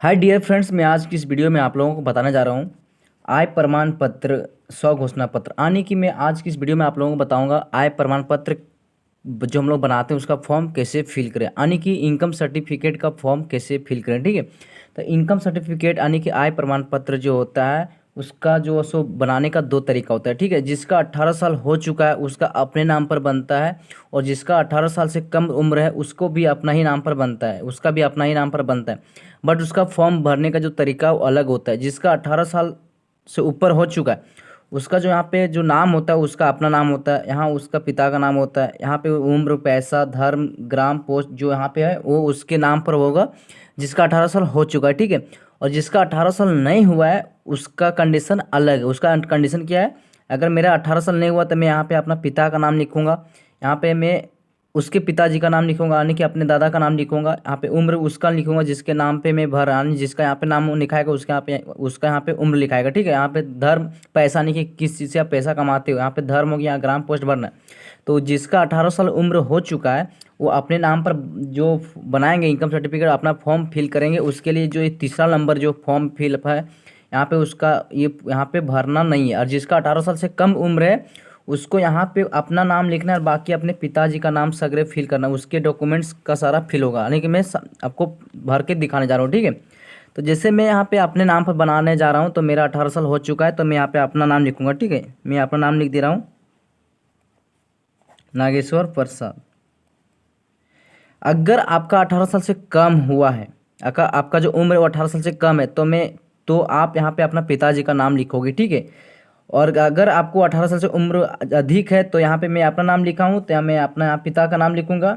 Hi dear friends, मैं आज की इस वीडियो में आप लोगों को बताने जा रहा हूँ आय प्रमाण पत्र स्व घोषणा पत्र। यानी कि मैं आज की इस वीडियो में आप लोगों को बताऊंगा आय प्रमाण पत्र जो हम लोग बनाते हैं उसका फॉर्म कैसे फिल करें, यानी कि इनकम सर्टिफिकेट का फॉर्म कैसे फिल करें। ठीक है, तो इनकम सर्टिफिकेट यानी कि आय प्रमाण पत्र जो होता है उसका जो सो बनाने का दो तरीका होता है। ठीक है, जिसका 18 साल हो चुका है उसका अपने नाम पर बनता है, और जिसका 18 साल से कम उम्र है उसको भी अपना ही नाम पर बनता है, उसका भी अपना ही नाम पर बनता है। बट उसका फॉर्म भरने का जो तरीका वो अलग होता है। जिसका 18 साल से ऊपर हो चुका है उसका जो यहाँ पे जो नाम होता है उसका अपना नाम होता है, यहाँ उसका पिता का नाम होता है, यहाँ पे उम्र, पैसा, धर्म, ग्राम, पोस्ट जो यहाँ पे है वो उसके नाम पर होगा जिसका 18 साल हो चुका है। ठीक है, और जिसका 18 साल नहीं हुआ है उसका कंडीशन अलग है। उसका कंडीशन क्या है, अगर मेरा 18 साल नहीं हुआ तो मैं यहाँ पे अपना पिता का नाम लिखूंगा, यहाँ पे मैं उसके पिताजी का नाम लिखूंगा, यानी कि अपने दादा का नाम लिखूंगा, यहाँ पे उम्र उसका लिखूंगा जिसके नाम पे मैं भर, यानी जिसका यहाँ पे नाम लिखाएगा उसका यहाँ पे उम्र लिखाएगा। ठीक है, यहाँ पे धर्म, पैसा, यानी कि किस चीज़ से आप पैसा कमाते हो, यहाँ पे धर्म हो गया, यहाँ ग्राम, पोस्ट भरना है। तो जिसका 18 साल उम्र हो चुका है वो अपने नाम पर जो बनाएंगे इनकम सर्टिफिकेट, अपना फॉर्म फिल करेंगे। उसके लिए जो ये तीसरा नंबर जो फॉर्म फिल है यहाँ पे उसका ये यहाँ पे भरना नहीं है। और जिसका 18 साल से कम उम्र है उसको यहाँ पे अपना नाम लिखना है और बाकी अपने पिताजी का नाम सगरे फिल करना, उसके डॉक्यूमेंट्स का सारा फिल होगा, यानी कि मैं आपको भर के दिखाने जा रहा हूँ। ठीक है, तो जैसे मैं यहाँ पे अपने नाम पर बनाने जा रहा हूँ, तो मेरा 18 साल हो चुका है तो मैं यहाँ पे अपना नाम लिखूंगा। ठीक है, मैं अपना नाम लिख दे रहा हूँ, नागेश्वर प्रसाद। अगर आपका 18 साल से कम हुआ है, अगर आपका जो उम्र है वो 18 साल से कम है तो आप यहाँ पे अपना पिताजी का नाम लिखोगे। ठीक है, और अगर आपको 18 साल से उम्र अधिक है तो यहाँ पे मैं अपना नाम लिखा हूँ तो यहाँ मैं अपना पिता का नाम लिखूंगा।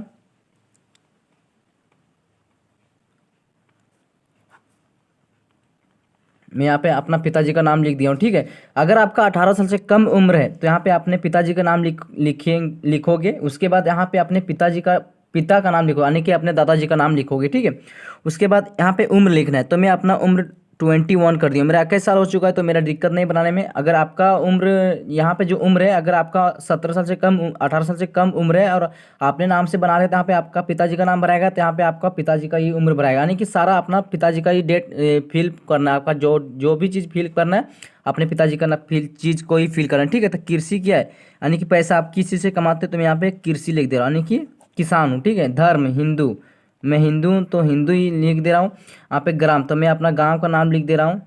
मैं यहाँ पे अपना पिताजी का नाम लिख दिया हूँ। ठीक है, अगर आपका 18 साल से कम उम्र है तो यहाँ पे अपने पिताजी का नाम लिखोगे। उसके बाद यहाँ पे अपने पिता का नाम लिखो, यानी कि अपने दादाजी का नाम लिखोगे। ठीक है, उसके बाद यहाँ पे उम्र लिखना है, तो मैं अपना उम्र 21 कर दिया। मेरा 21 साल हो चुका है तो मेरा दिक्कत नहीं बनाने में। अगर आपका उम्र यहाँ पे जो उम्र है, अगर आपका 17 साल से कम 18 साल से कम उम्र है और आपने नाम से बना रहे तो यहाँ पे आपका पिताजी का नाम भराएगा, तो यहाँ पे आपका पिताजी का ही उम्र भराएगा, यानी कि सारा अपना पिताजी का ही डेट फिल करना है। आपका जो जो भी चीज़ फिल करना है अपने पिताजी का ना फिल चीज़ को ही फिल करना है। ठीक है, तो कृषि क्या है, यानी कि पैसा आप किस चीज़ से कमाते हो तो मैं यहाँ पे कृषि लिख दे रहा हूँ, यानी कि किसान हूँ। ठीक है, धर्म हिंदू, मैं हिंदू हूँ तो हिंदू ही लिख दे रहा हूँ। यहाँ पे ग्राम तो मैं अपना गांव का नाम लिख दे रहा हूँ।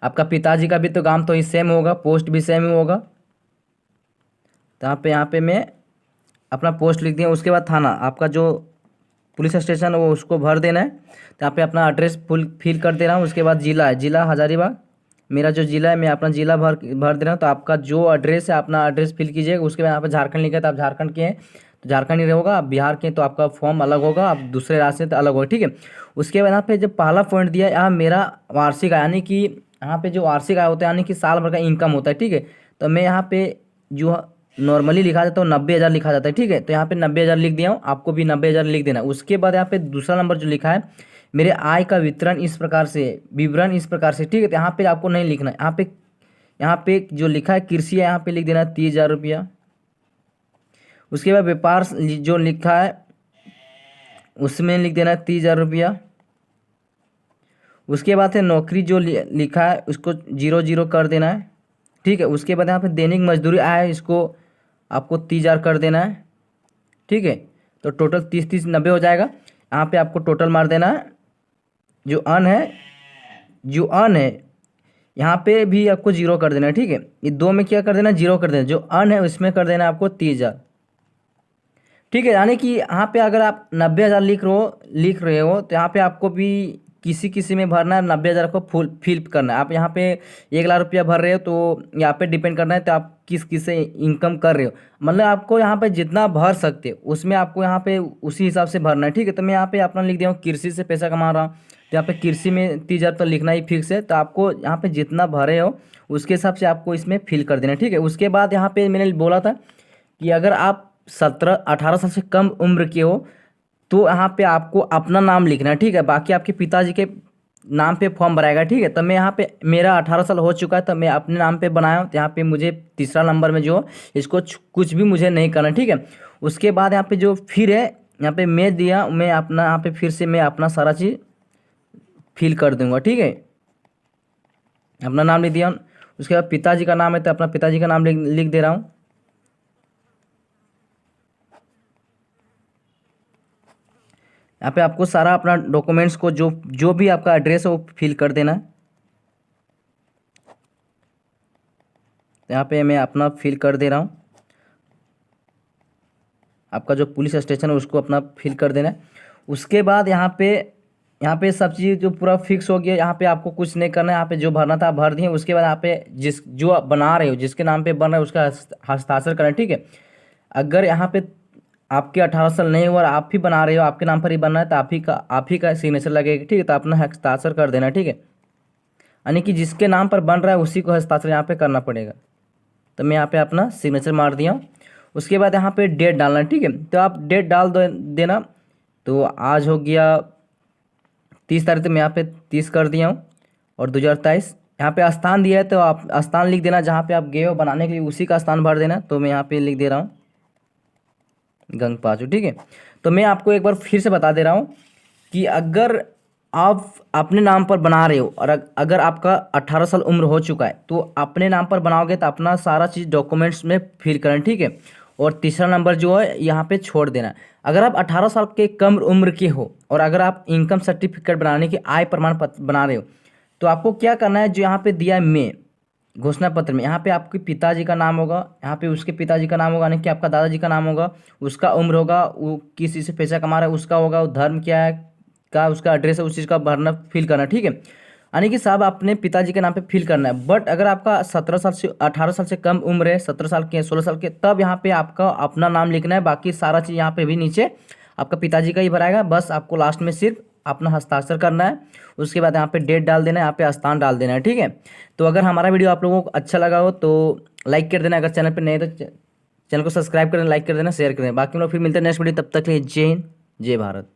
आपका पिताजी का भी तो गांव तो ही सेम होगा, पोस्ट भी सेम ही होगा, तो यहाँ पे मैं अपना पोस्ट लिख दिया। उसके बाद थाना, आपका जो पुलिस स्टेशन है वो उसको भर देना है, तो यहाँ पे अपना एड्रेस फुल फिल कर दे रहा हूँ। उसके बाद जिला है, जिला हजारीबाग मेरा जो जिला है, मैं अपना जिला भर दे रहा हूँ। तो आपका जो एड्रेस है अपना एड्रेस फिल कीजिएगा। उसके बाद यहाँ पे झारखंड लिखा है तो आप झारखंड के हैं तो झारखंड ही रहेगा, आप बिहार के हैं तो आपका फॉर्म अलग होगा, आप दूसरे राज्य से तो अलग होगा। ठीक है, उसके बाद यहाँ पे जो पहला पॉइंट दिया है, यहाँ मेरा वार्षिक आय, यानी कि यहाँ पे जो वार्षिक आय होता है यानी कि साल भर का इनकम होता है। ठीक है, तो मैं यहाँ पे जो नॉर्मली लिखा जाता है 90,000 लिखा जाता है। ठीक है, तो यहाँ पे 90,000 लिख दिया हूँ, आपको भी 90,000 लिख देना। उसके बाद यहाँ पे दूसरा नंबर जो लिखा है, मेरे आय का विवरण इस प्रकार से, विवरण इस प्रकार से। ठीक है, तो यहाँ पे आपको नहीं लिखना है, यहाँ पे जो लिखा है कृषि है यहाँ पे लिख देना 30,000 रुपया। उसके बाद व्यापार जो लिखा है उसमें लिख देना 30,000 रुपया। उसके बाद है नौकरी जो लिखा है उसको 0 कर देना है। ठीक है, उसके बाद यहाँ पे दैनिक मजदूरी आया है, इसको आपको 30,000 कर देना है। ठीक है, तो टोटल 30-30-90 हो जाएगा। यहाँ पे आपको टोटल मार देना है। जो अन है, जो अन है यहाँ पे भी आपको 0 कर देना है। ठीक है, ये दो में क्या कर देना, 0 कर देना। जो अन है उसमें कर देना है आपको 30,000। ठीक है, यानी कि यहाँ पे अगर आप 90,000 लिख रहे हो तो यहाँ पे आपको भी किसी किसी में भरना है, 90,000 को फुल फिल करना है। आप यहाँ पे 1,00,000 रुपया भर रहे हो तो यहाँ पे डिपेंड करना है तो आप किस से इनकम कर रहे हो, मतलब आपको यहाँ पे जितना भर सकते हो उसमें आपको यहाँ पे उसी हिसाब से भरना है। ठीक है, तो मैं यहाँ पे अपना लिख दिया हूँ कृषि से पैसा कमा रहा हूँ, तो यहाँ पे कृषि में 30,000 तो लिखना ही फिक्स है। तो आपको यहाँ पे जितना भरे हो उसके हिसाब से आपको इसमें फिल कर देना है। ठीक है, उसके बाद यहाँ पे मैंने बोला था कि अगर आप 18 साल से कम उम्र के हो तो यहाँ पे आपको अपना नाम लिखना है। ठीक है, बाकी आपके पिताजी के नाम पे फॉर्म भराएगा। ठीक है, तो मैं यहाँ पे मेरा 18 साल हो चुका है तो मैं अपने नाम पे बनाया हूँ, तो यहाँ पे मुझे तीसरा नंबर में जो इसको कुछ भी मुझे नहीं करना। ठीक है, उसके बाद यहाँ पे जो फिर है यहाँ पे मैं दिया, मैं अपना यहाँ पे फिर से मैं अपना सारा चीज़ फिल कर दूंगा, ठीक है। अपना नाम लिख दिया। उसके बाद पिताजी का नाम है तो अपना पिताजी का नाम लिख दे रहा हूँ। यहाँ पे आपको सारा अपना डॉक्यूमेंट्स को जो जो भी आपका एड्रेस है वो फिल कर देना है। यहाँ पे मैं अपना फिल कर दे रहा हूँ। आपका जो पुलिस स्टेशन है उसको अपना फिल कर देना है। उसके बाद यहाँ पे सब चीज़ जो पूरा फिक्स हो गया। यहाँ पे आपको कुछ नहीं करना है। यहाँ पे जो भरना था आप भर दिए। उसके बाद यहाँ पे जो आप बना रहे हो, जिसके नाम पे बन रहा है उसका हस्ताक्षर करना है, ठीक है। अगर यहाँ पे आपके 18 साल नहीं हुआ और आप ही बना रहे हो, आपके नाम पर ही बनना है, तो आप ही का सिग्नेचर लगेगा, ठीक है। तो अपना हस्ताक्षर कर देना, ठीक है। यानी कि जिसके नाम पर बन रहा है उसी को हस्ताक्षर यहाँ पे करना पड़ेगा। तो मैं यहाँ पे अपना सिग्नेचर मार दिया हूँ। उसके बाद यहाँ पे डेट डालना है, ठीक है। तो आप डेट डाल देना। तो आज हो गया 30 तारीख, तो मैं यहाँ पे 30 कर दिया हूँ और 2023। यहाँ पे स्थान दिया है तो आप स्थान लिख देना, जहाँ पे आप गए हो बनाने के लिए उसी का स्थान भर देना। तो मैं यहाँ पे लिख दे रहा हूँ गंगपाचू, ठीक है। तो मैं आपको एक बार फिर से बता दे रहा हूँ कि अगर आप अपने नाम पर बना रहे हो और अगर आपका 18 साल उम्र हो चुका है तो अपने नाम पर बनाओगे तो अपना सारा चीज़ डॉक्यूमेंट्स में फिल करना, ठीक है। और तीसरा नंबर जो है यहाँ पे छोड़ देना। अगर आप 18 साल के कम उम्र के हो और अगर आप इनकम सर्टिफिकेट बनाने की आय प्रमाण पत्र बना रहे हो तो आपको क्या करना है, जो यहाँ पे दिया है मैं घोषणा पत्र में, यहाँ पे आपके पिताजी का नाम होगा, यहाँ पे उसके पिताजी का नाम होगा, यानी कि आपका दादाजी का नाम होगा, उसका उम्र होगा, वो किस चीज़ से पैसा कमा रहा है उसका होगा, वो धर्म क्या है का उसका एड्रेस है, उस चीज़ का भरना फिल करना, ठीक है। यानी कि सब अपने पिताजी के नाम पे फिल करना है। बट अगर आपका 17 साल से 18 साल से कम उम्र है, 17 साल के 16 साल के, तब यहाँ पे आपका अपना नाम लिखना है। बाकी सारा चीज़ यहाँ पे भी नीचे आपका पिताजी का ही भराएगा। बस आपको लास्ट में सिर्फ अपना हस्ताक्षर करना है। उसके बाद यहाँ पे डेट डाल देना है, यहाँ पे स्थान डाल देना है, ठीक है। तो अगर हमारा वीडियो आप लोगों को अच्छा लगा हो तो लाइक कर देना। अगर चैनल पर नहीं है तो चैनल को सब्सक्राइब कर देना, लाइक कर देना, शेयर कर देना। बाकी हम लोग फिर मिलते हैं नेक्स्ट वीडियो। तब तक के लिए जय हिंद, जय भारत।